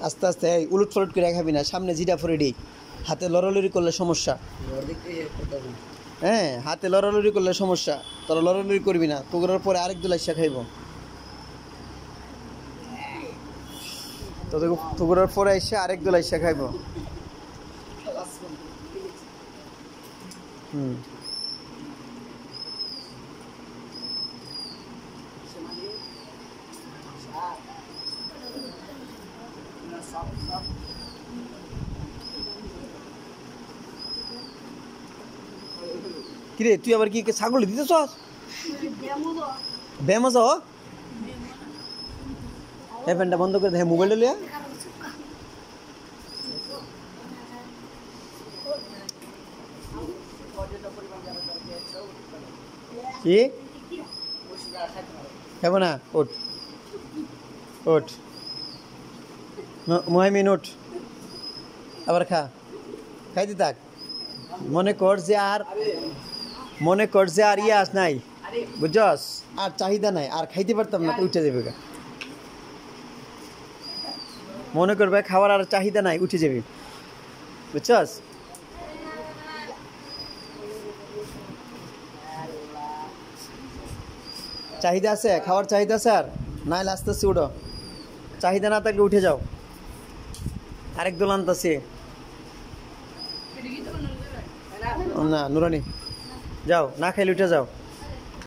আস্তে আস্তে উলট ফলট করে খাবি না, সামনে জিরা ফরে দিই। হাতে লড়ালড়ি করলে সমস্যা। হ্যাঁ, হাতে লড়ালড়ি করলে সমস্যা। তোরা লড়ালড়ি করবি না, তোর পরে আরেক দোলা ইসা খাইব। তোর পরে এসে আরেক দোলা ইসা খাইব। কিরে তুই আবার কি ছাগল দিতেছ? ব্যায়াম আছো? এই ফ্যানটা বন্ধ করে দে, মোবাইলটা লিয়া। কি খাব না? ওঠ ওঠ মহামিন ওঠ, আবার খা, খাইতে থাক। মনে কর যে আর ইয়াস নাই, বুঝছস? আর চাহিদা নাই, আর খাইতে পারতাম না, উঠে যাবে। মনে করবে খাওয়ার আর চাহিদা নাই, উঠে যাবে, বুঝছস? চাহিদা আছে, খাওয়ার চাহিদা আছে, আর নাইলে আস্তে আস্তে উঠো। চাহিদা না থাকলে উঠে যাও। আরেক দোল আনতাছি না, নুরানি যাও, না খাইলে উঠে যাও।